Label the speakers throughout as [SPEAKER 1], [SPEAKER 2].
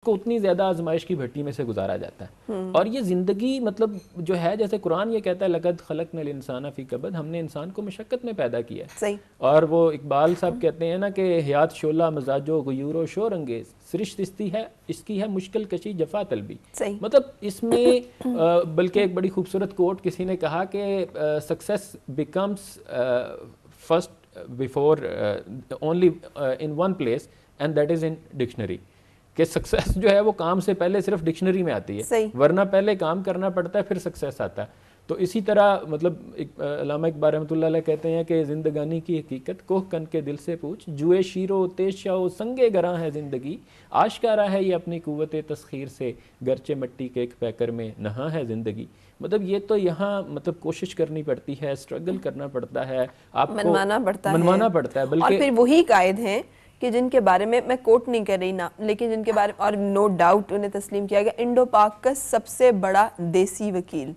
[SPEAKER 1] کو اتنی زیادہ آزمائش کی بھٹی میں سے گزارا جاتا ہے. اور یہ زندگی مطلب جو ہے جیسے قرآن یہ کہتا ہے لقد خلقنا الانسان فی کبد, ہم نے انسان کو مشقت میں پیدا کیا ہے.
[SPEAKER 2] صحیح.
[SPEAKER 1] اور وہ اقبال صاحب کہتے ہیں نا کہ حیات شعلہ مزاج و غیور و شور انگیز, سرشت اس کی ہے مشکل کشی جفا طلبی. مطلب اس میں بلکہ ایک بڑی خوبصورت کوٹ کسی نے کہا کہ success becomes first before only in one place and that is in dictionary. کہ سکسیس جو ہے وہ کام سے پہلے صرف ڈکشنری میں آتی ہے, ورنہ پہلے کام کرنا پڑتا ہے پھر سکسیس آتا ہے. تو اسی طرح مطلب علامہ اقبال رحمۃ اللہ علیہ کہتے ہیں کہ زندگانی کی حقیقت کوہ کن کے دل سے پوچھ, جوئے شیر و تیشہ و سنگ گراں ہے زندگی, آشکارا ہے یہ اپنی قوت تسخیر سے, گرچہ مٹی کے ایک پیکر میں نہاں ہے زندگی. مطلب یہ تو یہاں مطلب کوشش کرنی پڑتی ہے, اسٹرگل کرنا پڑتا ہے, آپ کو منوانا پڑتا ہے. بلکہ
[SPEAKER 2] اور پھر وہی قائد ہیں کہ جن کے بارے میں کوٹ نہیں کر رہی نا, لیکن جن کے بارے میں اور نو ڈاؤٹ انہیں تسلیم کیا گیا انڈو پاک کا سب سے بڑا دیسی وکیل,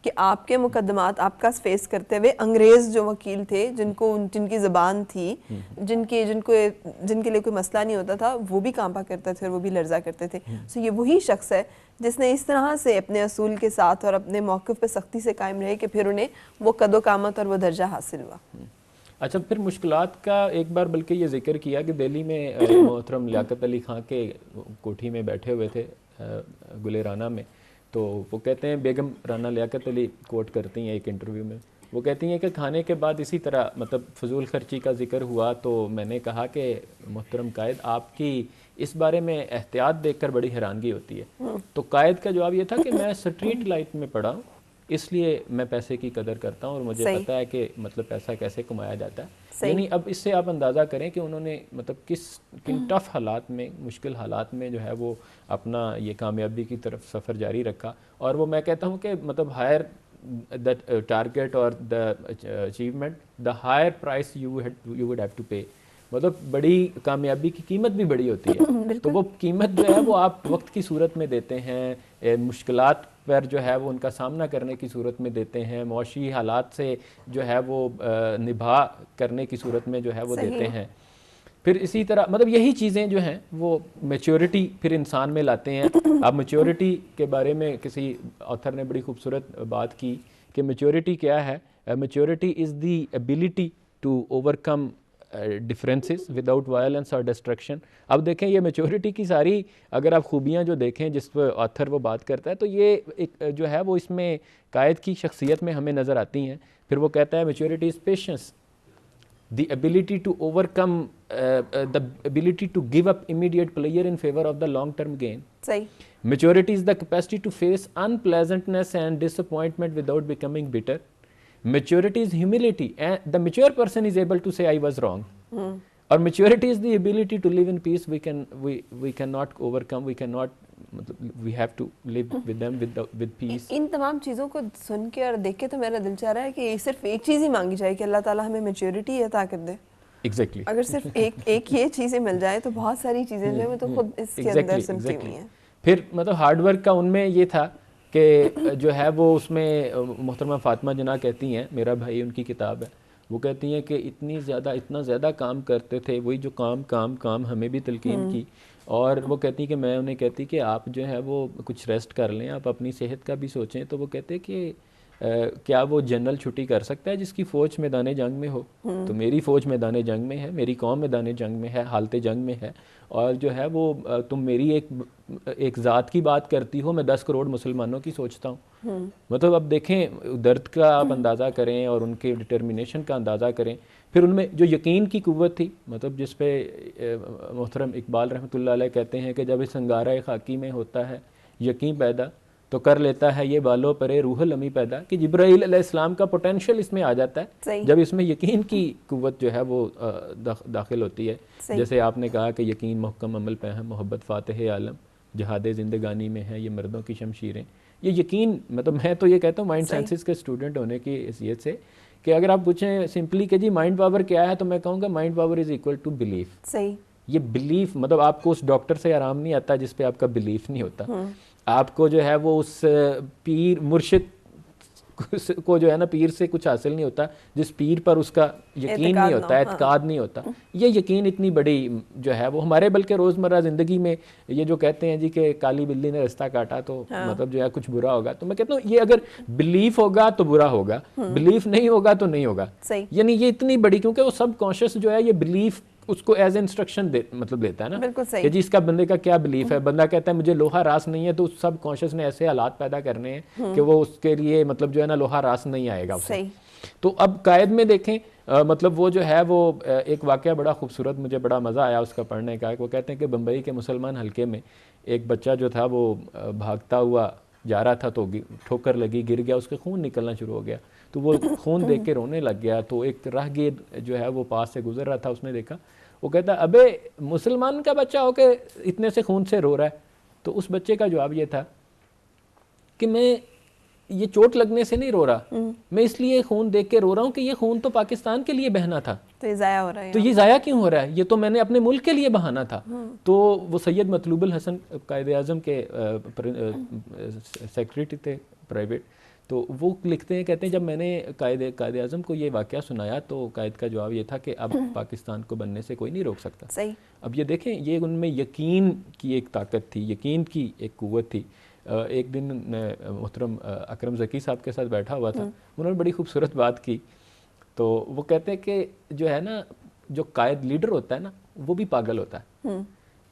[SPEAKER 2] کہ آپ کے مقدمات آپ کا فیس کرتے ہوئے انگریز جو وکیل تھے جن کی زبان تھی, جن کے لیے کوئی مسئلہ نہیں ہوتا تھا, وہ بھی کانپا کرتے تھے اور وہ بھی لرزا کرتے تھے. سو یہ وہی شخص ہے جس نے اس طرح سے اپنے اصول کے ساتھ اور اپنے موقف پہ سختی سے قائم رہے کہ پھر انہیں وہ قد و قامت اور وہ درجہ حاصل ہوا.
[SPEAKER 1] اچھا, پھر مشکلات کا ایک بار بلکہ یہ ذکر کیا کہ دہلی میں محترم لیاقت علی خان کے کوٹھی میں بیٹھے ہوئے تھے گلے رانہ میں, تو وہ کہتے ہیں بیگم رانا لیاقت علی کوٹ کرتی ہیں ایک انٹرویو میں, وہ کہتی ہیں کہ کھانے کے بعد اسی طرح مطلب فضول خرچی کا ذکر ہوا تو میں نے کہا کہ محترم قائد آپ کی اس بارے میں احتیاط دیکھ کر بڑی حیرانگی ہوتی ہے. تو قائد کا جواب یہ تھا کہ میں اسٹریٹ لائٹ میں پڑھا ہوں, اس لیے میں پیسے کی قدر کرتا ہوں اور مجھے پتہ ہے کہ مطلب پیسہ کیسے کمایا جاتا ہے. یعنی اب اس سے آپ اندازہ کریں کہ انہوں نے مطلب کن ٹف حالات میں, مشکل حالات میں جو ہے وہ اپنا یہ کامیابی کی طرف سفر جاری رکھا. اور وہ میں کہتا ہوں کہ مطلب higher the target or the achievement, the higher price you would have to pay. مطلب بڑی کامیابی کی قیمت بھی بڑی ہوتی ہے, تو وہ قیمت جو ہے وہ آپ وقت کی صورت میں دیتے ہیں, مشکلات پر جو ہے وہ ان کا سامنا کرنے کی صورت میں دیتے ہیں, معاشی حالات سے جو ہے وہ نبھا کرنے کی صورت میں جو ہے وہ دیتے ہیں. پھر اسی طرح مطلب یہی چیزیں جو ہیں وہ میچورٹی پھر انسان میں لاتے ہیں. اب میچورٹی کے بارے میں کسی آتھر نے بڑی خوبصورت بات کی کہ میچورٹی کیا ہے, maturity is the ability to overcome differences without violence اور ڈسٹرکشن. اب دیکھیں یہ میچورٹی کی ساری اگر آپ خوبیاں جو دیکھیں جس پہ آتھر وہ بات کرتا ہے, تو یہ ایک جو ہے وہ اس میں قائد کی شخصیت میں ہمیں نظر آتی ہیں. پھر وہ کہتا ہے maturity is patience, the ability to overcome the ability to give up immediate pleasure in favor of the long term gain.
[SPEAKER 2] صحیح.
[SPEAKER 1] Maturity is the capacity to face unpleasantness and disappointment without becoming bitter. Maturity is humility, and the mature person is able to say I was wrong. Or maturity is the ability to live in peace. We cannot overcome, we have to live with them with peace.
[SPEAKER 2] ان تمام چیزوں کو سن کے اور دیکھ کے تو میرا دل چاہ رہا ہے کہ صرف ایک چیز ہی مانگی جائے کہ اللہ تعالیٰ ہمیں میچورٹی عطا کر دے.
[SPEAKER 1] Exactly.
[SPEAKER 2] اگر صرف ایک یہ چیزیں مل جائے تو بہت ساری چیزیں جو ہے تو خود اس کے اندر سمٹی ہوئی ہیں.
[SPEAKER 1] پھر مطلب ہارڈ ورک کا ان میں یہ تھا کہ جو ہے وہ اس میں محترمہ فاطمہ جناح کہتی ہیں, میرا بھائی ان کی کتاب ہے, وہ کہتی ہیں کہ اتنا زیادہ کام کرتے تھے, وہی جو کام ہمیں بھی تلقین کی. اور وہ کہتی کہ میں انہیں کہتی کہ آپ جو ہے وہ کچھ ریسٹ کر لیں, آپ اپنی صحت کا بھی سوچیں. تو وہ کہتے کہ کیا وہ جنرل چھٹی کر سکتا ہے جس کی فوج میدان جنگ میں ہو؟ تو میری فوج میدان جنگ میں ہے, میری قوم میدان جنگ میں ہے, حالت جنگ میں ہے, اور جو ہے وہ تم میری ایک ذات کی بات کرتی ہو, میں 10 کروڑ مسلمانوں کی سوچتا ہوں. مطلب اب دیکھیں درد کا آپ اندازہ کریں اور ان کے ڈٹرمنیشن کا اندازہ کریں. پھر ان میں جو یقین کی قوت تھی, مطلب جس پہ محترم اقبال رحمۃ اللہ علیہ کہتے ہیں کہ جب اس انگارہ خاکی میں ہوتا ہے یقین پیدا تو کر لیتا ہے یہ بالوں پرے روح الامی پیدا. کہ جبرائیل علیہ السلام کا پوٹینشیل اس میں آ جاتا ہے جب اس میں یقین کی قوت جو ہے وہ داخل ہوتی ہے. جیسے آپ نے کہا کہ یقین محکم عمل پہ ہے, محبت فاتح عالم, جہاد زندگانی میں ہے یہ مردوں کی شمشیریں. یہ یقین مطلب میں تو یہ کہتا ہوں مائنڈ سائنسز کے اسٹوڈنٹ ہونے کی حیثیت سے کہ اگر آپ پوچھیں سمپلی کہ جی مائنڈ پاور کیا ہے, تو میں کہوں گا mind power is equal to belief.
[SPEAKER 2] صحیح.
[SPEAKER 1] یہ بلیف مطلب آپ کو اس ڈاکٹر سے آرام نہیں آتا جس پہ آپ کا بلیف نہیں ہوتا. آپ کو جو ہے وہ اس پیر مرشد کو جو ہے نا پیر سے کچھ حاصل نہیں ہوتا جس پیر پر اس کا یقین نہیں ہوتا، اعتقاد نہیں ہوتا. یہ یقین اتنی بڑی جو ہے وہ ہمارے بلکہ روزمرہ زندگی میں یہ جو کہتے ہیں جی کہ کالی بلی نے رستہ کاٹا تو مطلب جو ہے کچھ برا ہوگا، تو میں کہتا ہوں یہ اگر بلیف ہوگا تو برا ہوگا، بلیف نہیں ہوگا تو نہیں ہوگا. یعنی یہ اتنی بڑی، کیونکہ وہ سب کانشیس جو ہے یہ بلیف اس کو ایز انسٹرکشن مطلب دیتا ہے نا کہ جی اس کا بندے کا کیا بلیف ہے. بندہ کہتا ہے مجھے لوہا راس نہیں ہے، تو سب کانشیس نے ایسے حالات پیدا کرنے ہیں کہ وہ اس کے لیے مطلب جو ہے نا لوہا راس نہیں آئے گا اسے. تو اب قائد میں دیکھیں مطلب وہ جو ہے وہ ایک واقعہ بڑا خوبصورت، مجھے بڑا مزہ آیا اس کا پڑھنے کا. وہ کہتے ہیں کہ بمبئی کے مسلمان حلقے میں ایک بچہ جو تھا وہ بھاگتا ہوا جا رہا تھا تو ٹھوکر لگی، گر گیا، اس کے خون نکلنا شروع ہو گیا. تو وہ خون دیکھ کے رونے لگ گیا. تو ایک راہگیر جو ہے وہ پاس سے گزر رہا تھا، اس نے دیکھا، وہ کہتا ابے مسلمان کا بچہ ہو کے اتنے سے خون سے رو رہا ہے. تو اس بچے کا جواب یہ تھا کہ میں یہ چوٹ لگنے سے نہیں رو رہا، میں اس لیے خون دیکھ کے رو رہا ہوں کہ یہ خون تو پاکستان کے لیے بہنا تھا،
[SPEAKER 2] تو یہ ضائع ہو رہا ہے،
[SPEAKER 1] تو یہ ضائع کیوں ہو رہا ہے؟ یہ تو میں نے اپنے ملک کے لیے بہانا تھا. تو وہ سید مطلوب الحسن قائد اعظم کے سیکریٹری تھے پرائیویٹ، تو وہ لکھتے ہیں، کہتے ہیں جب میں نے قائد اعظم کو یہ واقعہ سنایا تو قائد کا جواب یہ تھا کہ اب پاکستان کو بننے سے کوئی نہیں روک سکتا. اب یہ دیکھیں یہ ان میں یقین کی ایک طاقت تھی، یقین کی ایک قوت تھی. ایک دن محترم اکرم ذکی صاحب کے ساتھ بیٹھا ہوا تھا، انہوں نے بڑی خوبصورت بات کی. تو وہ کہتے ہیں کہ جو ہے نا جو قائد لیڈر ہوتا ہے نا وہ بھی پاگل ہوتا ہے،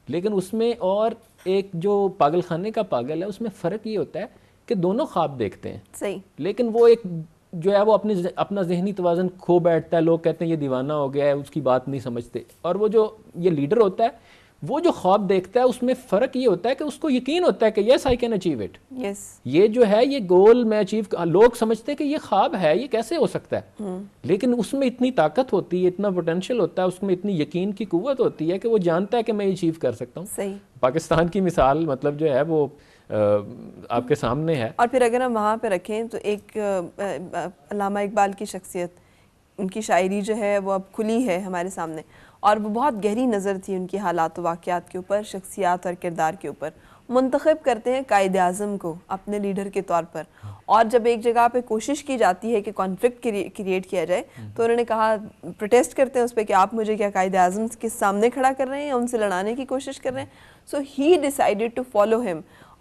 [SPEAKER 1] لیکن اس میں اور ایک جو پاگل خانے کا پاگل ہے اس میں فرق یہ ہوتا ہے کہ دونوں خواب دیکھتے ہیں، لیکن وہ ایک جو ہے وہ اپنا ذہنی توازن کھو بیٹھتا ہے. لوگ کہتے ہیں یہ دیوانہ ہو گیا ہے، اس کی بات نہیں سمجھتے. اور وہ جو یہ لیڈر ہوتا ہے وہ جو خواب دیکھتا ہے اس میں فرق یہ ہوتا ہے کہ اس کو یقین ہوتا ہے کہ یس آئی کین اچیو اٹ، یہ جو ہے یہ گول میں اچیو. لوگ سمجھتے ہیں کہ یہ خواب ہے، یہ کیسے ہو سکتا ہے، لیکن اس میں اتنی طاقت ہوتی ہے، اتنا پوٹینشیل ہوتا ہے، اس میں اتنی یقین کی قوت ہوتی ہے کہ وہ جانتا ہے کہ میں اچیو کر سکتا ہوں. پاکستان کی مثال مطلب جو ہے وہ آپ کے سامنے ہے.
[SPEAKER 2] اور پھر اگر ہم وہاں پہ رکھیں تو ایک علامہ اقبال کی شخصیت، ان کی شاعری جو ہے وہ اب کھلی ہے ہمارے سامنے، اور وہ بہت گہری نظر تھی ان کی حالات و واقعات کے اوپر، شخصیات اور کردار کے اوپر. منتخب کرتے ہیں قائد اعظم کو اپنے لیڈر کے طور پر، اور جب ایک جگہ پہ کوشش کی جاتی ہے کہ کانفلکٹ کریٹ کیا جائے تو انہوں نے کہا، پروٹیسٹ کرتے ہیں اس پہ کہ آپ مجھے کیا قائد اعظم کے سامنے کھڑا کر رہے ہیں یا ان سے لڑانے کی کوشش کر رہے ہیں. سو ہی ڈیسائیڈڈ ٹو فالو ہم.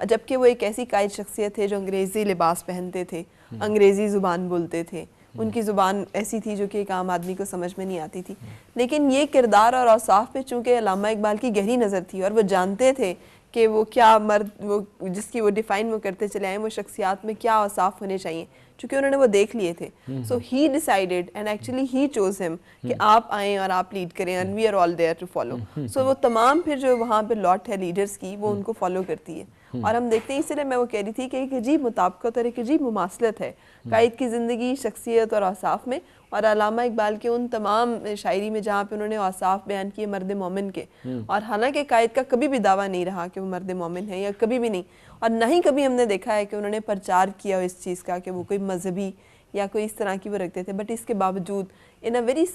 [SPEAKER 2] جبکہ وہ ایک ایسی قائد شخصیت ہے جو انگریزی لباس پہنتے تھے، انگریزی زبان بولتے تھے، ان کی زبان ایسی تھی جو کہ ایک عام آدمی کو سمجھ میں نہیں آتی تھی، لیکن یہ کردار اور اوصاف پہ چونکہ علامہ اقبال کی گہری نظر تھی اور وہ جانتے تھے کہ وہ کیا مرد، وہ جس کی وہ ڈیفائن وہ کرتے چلے آئے، وہ شخصیات میں کیا اوصاف ہونے چاہیے، چونکہ انہوں نے وہ دیکھ لیے تھے. So he decided and actually he chose ہم کہ آپ آئیں اور آپ لیڈ کریں، and we are all there to follow. So وہ تمام پھر جو وہاں پہ لاٹ ہے لیڈرز کی، وہ ان کو فالو کرتی ہے. اور ہم دیکھتے ہیں، اسی لیے میں وہ کہہ رہی تھی کہ ایک عجیب مطابقت اور ایک عجیب مماثلت ہے قائد کی زندگی، شخصیت اور اوصاف میں، اور علامہ اقبال کے ان تمام شاعری میں جہاں پہ انہوں نے اوصاف بیان کیے مرد مومن کے. اور حالانکہ قائد کا کبھی بھی دعویٰ نہیں رہا کہ وہ مرد مومن ہے، یا کبھی بھی نہیں، اور نہ ہی کبھی ہم نے دیکھا ہے کہ انہوں نے پرچار کیا اس چیز کا کہ وہ کوئی مذہبی یا کوئی اس طرح کی وہ رکھتے تھے. بٹ اس کے باوجود in a very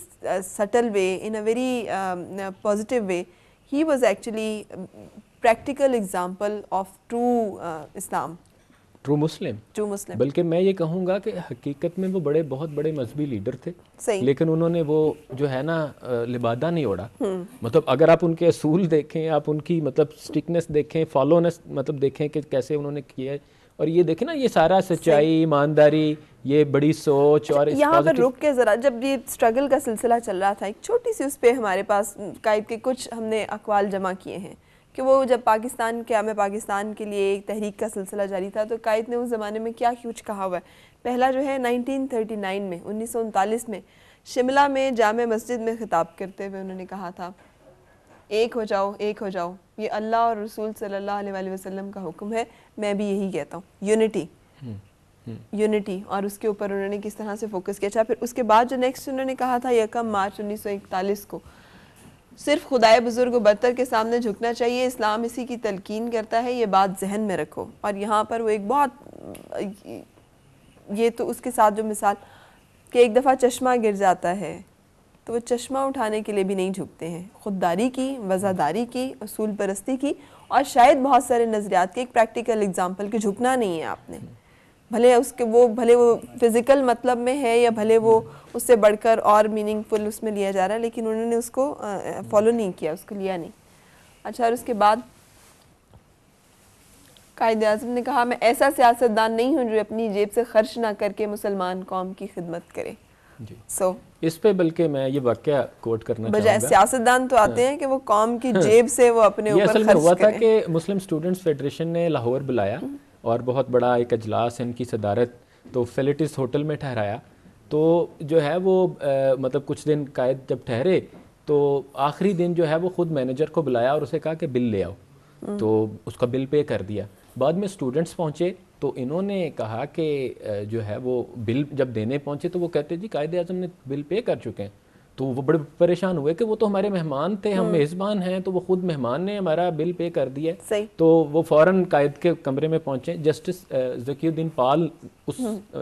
[SPEAKER 2] subtle way, in a very positive way, he was actually practical example of true Islam,
[SPEAKER 1] true Muslim. بلکہ میں یہ کہوں گا کہ حقیقت میں وہ بہت بڑے مذہبی لیڈر تھے، لیکن انہوں نے وہ جو ہے نا لبادہ نہیں اوڑا. مطلب اگر آپ ان کے اصول دیکھیں، آپ ان کی مطلب سٹرکٹنس دیکھیں، فالونس مطلب دیکھیں کہ کیسے انہوں نے کیا ہے، اور یہ دیکھیں نا یہ سارا سچائی، ایمانداری، یہ بڑی سوچ. اور
[SPEAKER 2] یہاں پر رک کے ذرا، جب یہ سٹرگل کا سلسلہ چل رہا تھا، ایک چھوٹی سی اس پہ ہمارے پاس قائد کے کچھ ہم نے اقوال جمع کیے ہیں کہ وہ جب پاکستان قیام پاکستان کے لیے ایک تحریک کا سلسلہ جاری تھا تو قائد نے اس زمانے میں کیا کچھ کہا ہوا ہے. پہلا جو ہے 1939 میں 1939 میں شملہ میں جامع مسجد میں خطاب کرتے ہوئے انہوں نے کہا تھا، ایک ہو جاؤ، ایک ہو جاؤ، یہ اللہ اور رسول صلی اللہ علیہ وآلہ وسلم کا حکم ہے، میں بھی یہی کہتا ہوں، یونٹی. اور اس کے اوپر انہوں نے کس طرح سے فوکس کیا. اچھا، پھر اس کے بعد جو نیکسٹ انہوں نے کہا تھا 1 مارچ 1941 کو، صرف خدائے بزرگ و برتر کے سامنے جھکنا چاہیے، اسلام اسی کی تلقین کرتا ہے، یہ بات ذہن میں رکھو. اور یہاں پر وہ ایک بہت، یہ تو اس کے ساتھ جو مثال کہ ایک دفعہ چشمہ گر جاتا ہے تو وہ چشمہ اٹھانے کے لیے بھی نہیں جھکتے ہیں، خودداری کی، وزاداری کی، اصول پرستی کی، اور شاید بہت سارے نظریات کے ایک پریکٹیکل اگزامپل کہ جھکنا نہیں ہے آپ نے. بھلے وہ فزیکل مطلب میں ہے یا بھلے وہ اس سے بڑھ کر اور میننگ فل اس میں لیا جا رہا ہے، لیکن انہوں نے اس کو فالو نہیں کیا، اس کو لیا نہیں. اچھا، اور اس کے بعد قائد اعظم نے کہا میں ایسا سیاستدان نہیں ہوں جو اپنی جیب سے خرچ نہ کر کے مسلمان قوم کی خدمت کرے.
[SPEAKER 1] جی
[SPEAKER 2] سو
[SPEAKER 1] اس پہ بلکہ میں یہ واقعہ کوٹ کرنا چاہوں
[SPEAKER 2] بجائے
[SPEAKER 1] گا.
[SPEAKER 2] سیاستدان تو آتے ہیں کہ وہ قوم کی جیب سے وہ اپنے
[SPEAKER 1] یہ
[SPEAKER 2] اوپر
[SPEAKER 1] اصل میں ہوا
[SPEAKER 2] خرچ
[SPEAKER 1] تھا
[SPEAKER 2] کریں.
[SPEAKER 1] کہ مسلم اسٹوڈنٹس فیڈریشن نے لاہور بلایا اور بہت بڑا ایک اجلاس ان کی صدارت تو فیلٹس ہوٹل میں ٹھہرایا. تو جو ہے وہ مطلب کچھ دن قائد جب ٹھہرے تو آخری دن جو ہے وہ خود مینیجر کو بلایا اور اسے کہا کہ بل لے آؤ. تو اس کا بل پے کر دیا. بعد میں اسٹوڈنٹس پہنچے تو انہوں نے کہا کہ جو ہے وہ بل جب دینے پہنچے تو وہ کہتے جی قائد اعظم نے بل پے کر چکے ہیں. تو وہ بڑے پریشان ہوئے کہ وہ تو ہمارے مہمان تھے، ہم میزبان ہیں، تو وہ خود مہمان نے ہمارا بل پے کر دیا. تو وہ فوراً قائد کے کمرے میں پہنچے. جسٹس ذکی الدین پال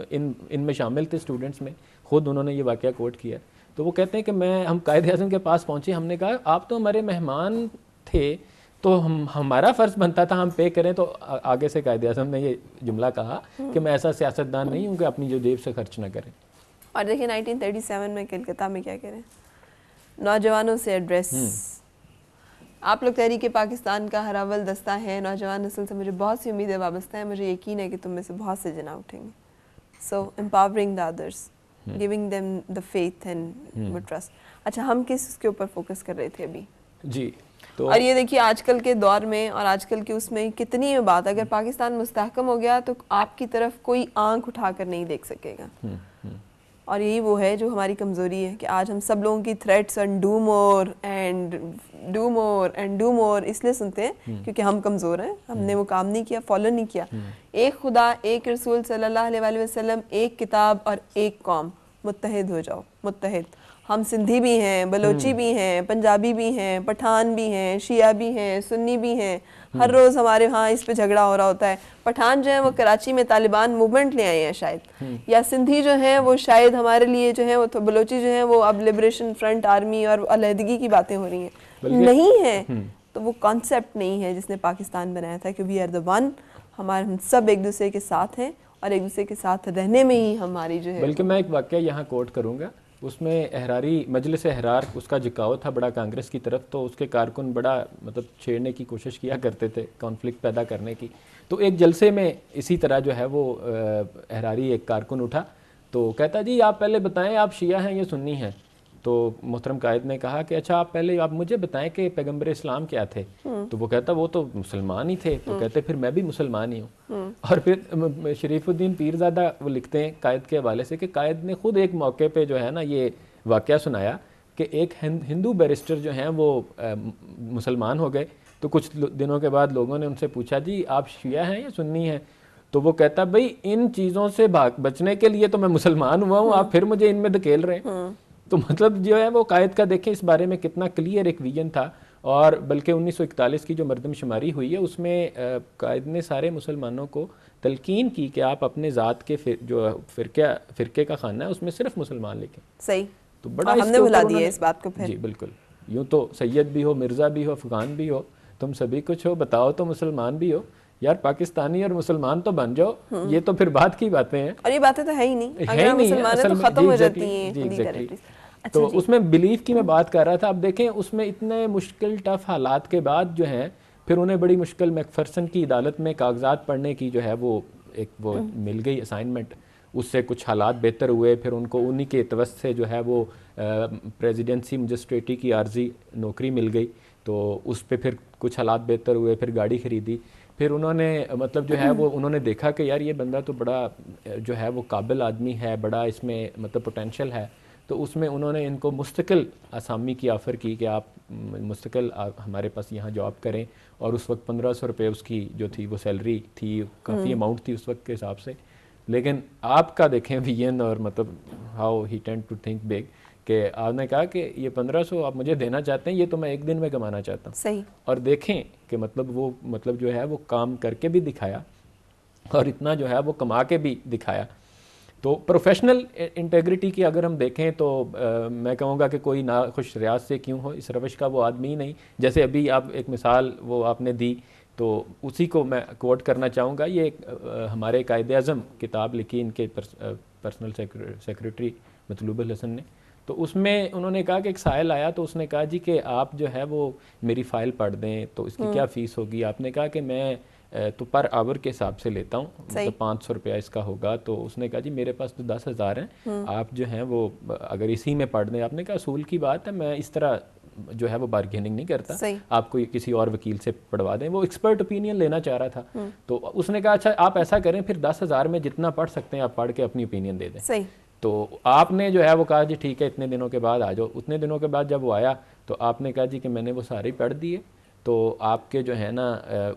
[SPEAKER 1] ان میں شامل تھے اسٹوڈنٹس میں، خود انہوں نے یہ واقعہ کوٹ کیا. تو وہ کہتے ہیں کہ ہم قائد اعظم کے پاس پہنچے، ہم نے کہا آپ تو ہمارے مہمان تھے تو ہمارا فرض بنتا تھا ہم پے کریں. تو آگے سے قائد اعظم نے یہ جملہ کہا کہ میں ایسا سیاستدان نہیں ہوں کہ اپنی جو جیب سے خرچ نہ کریں.
[SPEAKER 2] اور دیکھیں 1937 میں کلکتہ میں کیا کریں، نوجوانوں سے ایڈریس. آپ لوگ تحریک پاکستان کا ہر اول دستہ ہے، نوجوان نسل سے مجھے بہت سی امیدیں وابستہ ہیں، مجھے یقین ہے کہ تم میں سے بہت سے جنا اٹھیں گے. So empowering the others, giving them the faith and trust. اچھا، ہم کس کے اوپر فوکس کر رہے تھے ابھی؟
[SPEAKER 1] جی. تو
[SPEAKER 2] اور یہ دیکھیے آج کل کے دور میں اور آج کل کے اس میں کتنی بات، اگر پاکستان مستحکم ہو گیا تو آپ کی طرف کوئی آنکھ اٹھا کر نہیں دیکھ سکے گا. اور یہی وہ ہے جو ہماری کمزوری ہے کہ آج ہم سب لوگوں کی threats and do more and do more and do more اس لیے سنتے ہیں کیونکہ ہم کمزور ہیں، ہم نے وہ کام نہیں کیا، فالو نہیں کیا. ایک خدا، ایک رسول صلی اللہ علیہ وآلہ وسلم، ایک کتاب اور ایک قوم، متحد ہو جاؤ. متحد ہم سندھی بھی ہیں، بلوچی بھی ہیں، پنجابی بھی ہیں، پٹھان بھی ہیں، شیعہ بھی ہیں، سنی بھی ہیں. ہر روز ہمارے ہاں اس پہ جھگڑا ہو رہا ہوتا ہے. پٹھان جو ہیں وہ کراچی میں طالبان موومنٹ لے آئے ہیں شاید، یا سندھی جو ہیں وہ شاید ہمارے لیے جو ہیں وہ بلوچی جو ہیں وہ اب لبریشن فرنٹ آرمی اور علیحدگی کی باتیں ہو رہی ہیں. نہیں ہے تو وہ کانسیپٹ نہیں ہے جس نے پاکستان بنایا تھا کہ وی آر دا ون. ہم سب ایک دوسرے کے ساتھ ہیں اور ایک دوسرے کے ساتھ رہنے میں ہی ہماری جو ہے.
[SPEAKER 1] بلکہ میں ایک واقعہ یہاں کوٹ کروں گا. اس میں احراری مجلس احرار اس کا جھکاؤ تھا بڑا کانگریس کی طرف، تو اس کے کارکن بڑا مطلب چھیڑنے کی کوشش کیا کرتے تھے، کانفلکٹ پیدا کرنے کی. تو ایک جلسے میں اسی طرح جو ہے وہ احراری ایک کارکن اٹھا تو کہتا جی آپ پہلے بتائیں آپ شیعہ ہیں یا سنی ہیں. تو محترم قائد نے کہا کہ اچھا آپ مجھے بتائیں کہ پیغمبر اسلام کیا تھے. تو وہ کہتا وہ تو مسلمان ہی تھے. تو کہتے پھر میں بھی مسلمان ہی ہوں. اور پھر شریف الدین پیرزادہ وہ لکھتے ہیں قائد کے حوالے سے کہ قائد نے خود ایک موقع پہ جو ہے نا یہ واقعہ سنایا کہ ایک ہندو بیرسٹر جو ہیں وہ مسلمان ہو گئے. تو کچھ دنوں کے بعد لوگوں نے ان سے پوچھا جی آپ شیعہ ہیں یا سنی ہیں. تو وہ کہتا بھئی ان چیزوں سے بچنے کے لیے تو میں مسلمان ہوا ہوں، آپ پھر مجھے ان میں دھکیل رہے ہیں. تو مطلب جو ہے وہ قائد کا دیکھیں اس بارے میں کتنا کلیئر ایک ویژن تھا. اور بلکہ 1941 کی جو مردم شماری ہوئی ہے اس میں قائد نے سارے مسلمانوں کو تلقین کی کہ آپ اپنے ذات کے جو فرقے کا خانہ ہے اس میں صرف مسلمان لکھیں.
[SPEAKER 2] صحیح.
[SPEAKER 1] تو بڑا
[SPEAKER 2] ہم نے بھلا دیا اس بات کو پھر.
[SPEAKER 1] جی بالکل. یوں تو سید بھی ہو، مرزا بھی ہو، افغان بھی ہو، تم سبھی کچھ ہو، بتاؤ تو مسلمان بھی ہو. یار پاکستانی اور مسلمان تو بن جاؤ. یہ تو پھر بات کی باتیں ہیں اور
[SPEAKER 2] یہ باتیں تو ہے ہی نہیں. اگر مسلمان ہیں تو ختم ہو جاتی ہیں.
[SPEAKER 1] تو اس میں بلیف کی میں بات کر رہا تھا. اب دیکھیں اس میں اتنے مشکل ٹف حالات کے بعد جو ہیں پھر انہیں بڑی مشکل میکفرسن کی عدالت میں کاغذات پڑھنے کی جو ہے وہ مل گئی اسائنمنٹ. اس سے کچھ حالات بہتر ہوئے. پھر ان کو انہی کے توسط سے جو ہے وہ پریزیڈنسی مجسٹریٹی کی عارضی نوکری مل گئی. تو اس پہ پھر کچھ حالات بہتر ہوئے. پھر گاڑی خریدی. پھر انہوں نے مطلب جو ہے وہ انہوں نے دیکھا کہ یار یہ بندہ تو بڑا جو ہے وہ قابل آدمی ہے، بڑا اس میں مطلب پوٹینشل ہے. تو اس میں انہوں نے ان کو مستقل اسامی کی آفر کی کہ آپ مستقل ہمارے پاس یہاں جاب کریں. اور اس وقت 1500 روپے اس کی جو تھی وہ سیلری تھی، کافی اماؤنٹ تھی اس وقت کے حساب سے. لیکن آپ کا دیکھیں ویژن اور مطلب how he tend to think big کہ آپ نے کہا کہ یہ 1500 آپ مجھے دینا چاہتے ہیں، یہ تو میں ایک دن میں کمانا چاہتا ہوں.
[SPEAKER 2] صحیح. اور
[SPEAKER 1] دیکھیں کہ مطلب وہ مطلب جو ہے وہ کام کر کے بھی دکھایا اور اتنا جو ہے وہ کما کے بھی دکھایا. تو پروفیشنل انٹیگریٹی کی اگر ہم دیکھیں تو میں کہوں گا کہ کوئی ناخوش ریاض سے کیوں ہو، اس روش کا وہ آدمی ہی نہیں. جیسے ابھی آپ ایک مثال وہ آپ نے دی تو اسی کو میں کوٹ کرنا چاہوں گا. یہ ہمارے قائد اعظم کتاب لکھی ان کے پرسنل سیکریٹری مطلوب الحسن نے, تو اس میں انہوں نے کہا کہ ایک سائل آیا تو اس نے کہا جی کہ آپ جو ہے وہ میری فائل پڑھ دیں تو اس کی کیا فیس ہوگی. آپ نے کہا کہ میں تو پر آور کے حساب سے لیتا ہوں, مطلب 500 روپیہ اس کا ہوگا. تو اس نے کہا جی میرے پاس تو 10,000 ہیں, آپ جو ہیں وہ اگر اسی میں پڑھ دیں. آپ نے کہا اصول کی بات ہے, میں اس طرح جو ہے وہ بارگیننگ نہیں کرتا, آپ کو کسی اور وکیل سے پڑھوا دیں. وہ ایکسپرٹ اوپینین لینا چاہ رہا تھا. تو اس نے کہا اچھا آپ ایسا کریں پھر 10,000 میں جتنا پڑھ سکتے ہیں آپ پڑھ کے اپنی اوپینین دے دیں. تو آپ نے جو ہے وہ کہا جی ٹھیک ہے اتنے دنوں کے بعد آ جاؤ. اتنے دنوں کے بعد جب وہ آیا تو آپ نے کہا جی کہ میں نے وہ سارے پڑھ دیے, تو آپ کے جو ہے نا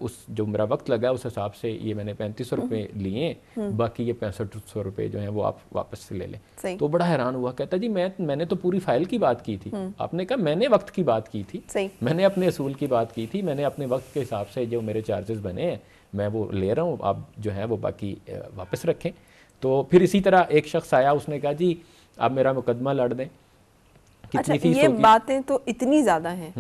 [SPEAKER 1] اس جو میرا وقت لگا اس حساب سے یہ میں نے 3500 روپے لیے, باقی یہ 6500 روپے جو ہیں وہ آپ واپس سے لے لیں. تو بڑا حیران ہوا, کہتا جی میں نے تو پوری فائل کی بات کی تھی. آپ نے کہا میں نے وقت کی بات کی تھی, میں نے اپنے اصول کی بات کی تھی, میں نے اپنے وقت کے حساب سے جو میرے چارجز بنے ہیں میں وہ لے رہا ہوں, آپ جو ہے وہ باقی واپس رکھیں. تو پھر اسی طرح ایک شخص آیا, اس نے کہا جی آپ میرا مقدمہ لڑ دیں, کتنی فیس ہوگی.
[SPEAKER 2] یہ باتیں تو اتنی زیادہ ہیں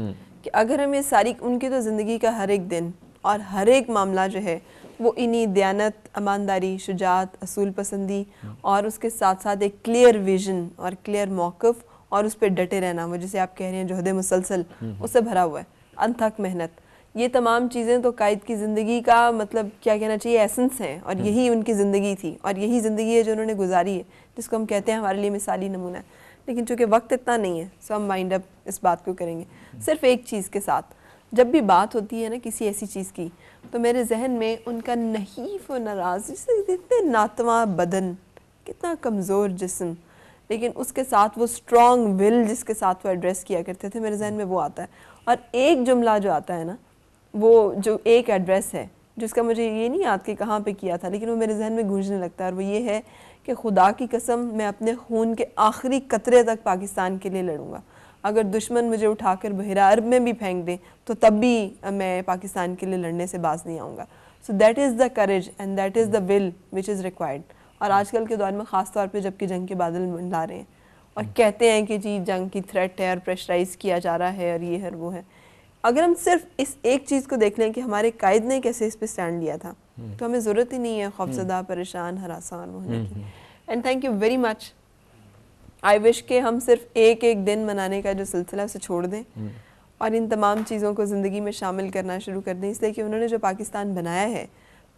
[SPEAKER 2] کہ اگر ہم یہ ساری, ان کی تو زندگی کا ہر ایک دن اور ہر ایک معاملہ جو ہے وہ انہی دیانت, ایمانداری, شجاعت, اصول پسندی اور اس کے ساتھ ساتھ ایک کلیئر ویژن اور کلیئر موقف اور اس پہ ڈٹے رہنا, وہ جسے آپ کہہ رہے ہیں جہد مسلسل, اس سے بھرا ہوا ہے, انتھک محنت. یہ تمام چیزیں تو قائد کی زندگی کا مطلب کیا کہنا چاہیے ایسنس ہیں, اور یہی ان کی زندگی تھی اور یہی زندگی ہے جو انہوں نے گزاری ہے, جس کو ہم کہتے ہیں ہمارے لیے مثالی نمونہ ہے. لیکن چونکہ وقت اتنا نہیں ہے سو ہم مائنڈ اپ اس بات کو کریں گے صرف ایک چیز کے ساتھ. جب بھی بات ہوتی ہے نا کسی ایسی چیز کی, تو میرے ذہن میں ان کا نحیف و ناراض, اتنے ناتواں بدن, کتنا کمزور جسم, لیکن اس کے ساتھ وہ اسٹرانگ ول جس کے ساتھ وہ ایڈریس کیا کرتے تھے, میرے ذہن میں وہ آتا ہے. اور ایک جملہ جو آتا ہے نا, وہ جو ایک ایڈریس ہے جس کا مجھے یہ نہیں یاد کہ کہاں پہ کیا تھا, لیکن وہ میرے ذہن میں گونجنے لگتا ہے, اور وہ یہ ہے کہ خدا کی قسم میں اپنے خون کے آخری قطرے تک پاکستان کے لیے لڑوں گا. اگر دشمن مجھے اٹھا کر بحیرہ عرب میں بھی پھینک دیں تو تب بھی میں پاکستان کے لیے لڑنے سے باز نہیں آؤں گا. So that is the courage and that is the will which is required. اور آج کل کے دور میں خاص طور پہ جب کہ جنگ کے بادل منڈلا رہے ہیں اور کہتے ہیں کہ جی جنگ کی تھریٹ ہے اور پریشرائز کیا جا رہا ہے اور یہ ہے وہ ہے, اگر ہم صرف اس ایک چیز کو دیکھ لیں کہ ہمارے قائد نے کیسے اس پہ سٹینڈ لیا تھا, تو ہمیں ضرورت ہی نہیں ہے خوفزدہ, پریشان, ہراسان ہونے کی. And thank you very much. I wish کہ ہم صرف ایک ایک دن منانے کا جو سلسلہ ہے اسے چھوڑ دیں اور ان تمام چیزوں کو زندگی میں شامل کرنا شروع کر دیں, اس لیے کہ انہوں نے جو پاکستان بنایا ہے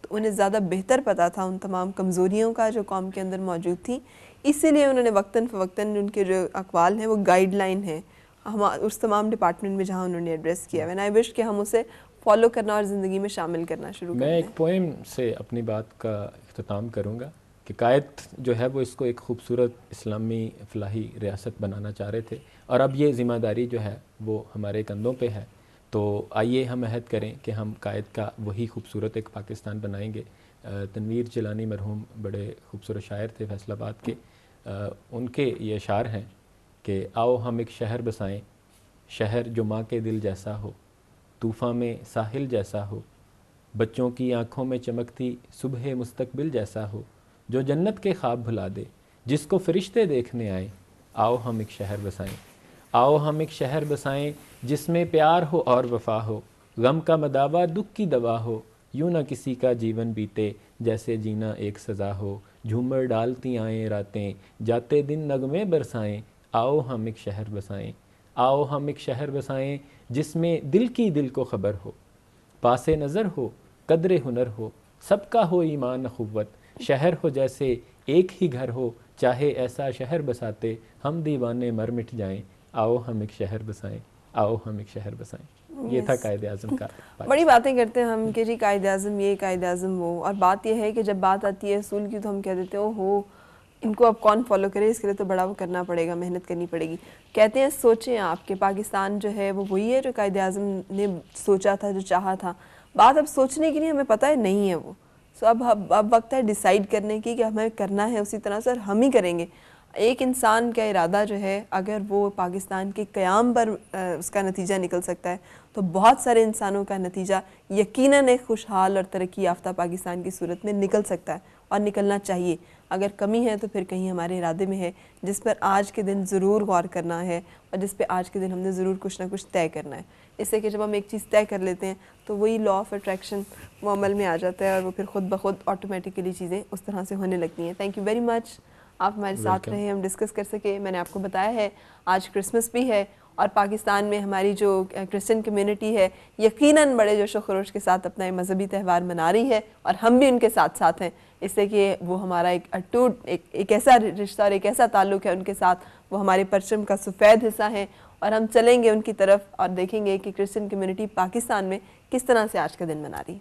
[SPEAKER 2] تو انہیں زیادہ بہتر پتہ تھا ان تمام کمزوریوں کا جو قوم کے اندر موجود تھیں, اسی لیے انہوں نے وقتاً فوقتاً ان کے جو اقوال ہیں وہ گائیڈ لائن ہیں اس تمام ڈپارٹمنٹ میں جہاں انہوں نے ایڈریس کیا ہے. آئی وش کہ ہم اسے فالو کرنا اور زندگی میں شامل کرنا شروع کر دیں.
[SPEAKER 1] میں ایک پوئم سے اپنی بات کا اختتام کروں گا کہ قائد جو ہے وہ اس کو ایک خوبصورت اسلامی فلاحی ریاست بنانا چاہ رہے تھے, اور اب یہ ذمہ داری جو ہے وہ ہمارے کندھوں پہ ہے. تو آئیے ہم عہد کریں کہ ہم قائد کا وہی خوبصورت ایک پاکستان بنائیں گے. تنویر جیلانی مرحوم بڑے خوبصورت شاعر تھے فیصل آباد کے, ان کے یہ اشعار ہیں کہ آؤ ہم ایک شہر بسائیں, شہر جو ماں کے دل جیسا ہو, طوفاں میں ساحل جیسا ہو, بچوں کی آنکھوں میں چمکتی صبح مستقبل جیسا ہو, جو جنت کے خواب بھلا دے, جس کو فرشتے دیکھنے آئیں. آؤ ہم ایک شہر بسائیں, آؤ ہم ایک شہر بسائیں جس میں پیار ہو اور وفا ہو, غم کا مداوا دکھ کی دوا ہو, یوں نہ کسی کا جیون بیتے جیسے جینا ایک سزا ہو, جھومر ڈالتی آئیں راتیں جاتے دن نغمے برسائیں. آؤ ہم ایک شہر بسائیں, آؤ ہم ایک شہر بسائیں جس میں دل کی دل کو خبر ہو, پاس نظر ہو قدر ہنر ہو, سب کا ہو ایمان اخوت, شہر ہو جیسے ایک ہی گھر ہو, چاہے ایسا شہر بساتے ہم دیوانے مر مٹ جائیں. آؤ ہم ایک شہر بسائیں, آؤ ہم ایک شہر بسائیں. یہ تھا قائد اعظم کا.
[SPEAKER 2] بڑی باتیں کرتے ہیں ہم کہ جی قائد اعظم یہ, قائد اعظم وہ, اور بات یہ ہے کہ جب بات آتی ہے اصول کی تو ہم کہہ دیتے ہیں ہو ان کو اب کون فالو کرے, اس کے لیے تو بڑا وہ کرنا پڑے گا, محنت کرنی پڑے گی. کہتے ہیں سوچیں آپ کہ پاکستان جو ہے وہ وہی ہے جو قائد اعظم نے سوچا تھا, جو چاہا تھا. بات اب سوچنے کی نہیں, ہمیں پتہ ہے نہیں ہے وہ. سو اب وقت ہے ڈیسائیڈ کرنے کی کہ ہمیں کرنا ہے اسی طرح سے, اور ہم ہی کریں گے. ایک انسان کا ارادہ جو ہے اگر وہ پاکستان کے قیام پر اس کا نتیجہ نکل سکتا ہے تو بہت سارے انسانوں کا نتیجہ یقیناً ایک خوشحال اور ترقی یافتہ پاکستان کی صورت میں نکل سکتا ہے, اور نکلنا چاہیے. اگر کمی ہے تو پھر کہیں ہمارے ارادے میں ہے جس پر آج کے دن ضرور غور کرنا ہے, اور جس پہ آج کے دن ہم نے ضرور کچھ نہ کچھ طے کرنا ہے. اس سے کہ جب ہم ایک چیز طے کر لیتے ہیں تو وہی لا آف اٹریکشن وہ عمل میں آ جاتا ہے اور وہ پھر خود بخود آٹومیٹیکلی چیزیں اس طرح سے ہونے لگتی ہیں. تھینک یو ویری مچ, آپ ہمارے ساتھ رہے, ہم ڈسکس کر سکے. میں نے آپ کو بتایا ہے آج کرسمس بھی ہے اور پاکستان میں ہماری جو کرسچن کمیونٹی ہے یقیناً بڑے جوش و خروش کے ساتھ اپنا یہ مذہبی تہوار منا رہی ہے اور ہم بھی ان کے ساتھ ساتھ ہیں, اس سے کہ وہ ہمارا ایک اٹوٹ ایک ایسا رشتہ اور ایک ایسا تعلق ہے ان کے ساتھ, وہ ہمارے پرچم کا سفید حصہ ہیں اور ہم چلیں گے ان کی طرف اور دیکھیں گے کہ کرسچن کمیونٹی پاکستان میں کس طرح سے آج کا دن منا رہی ہے.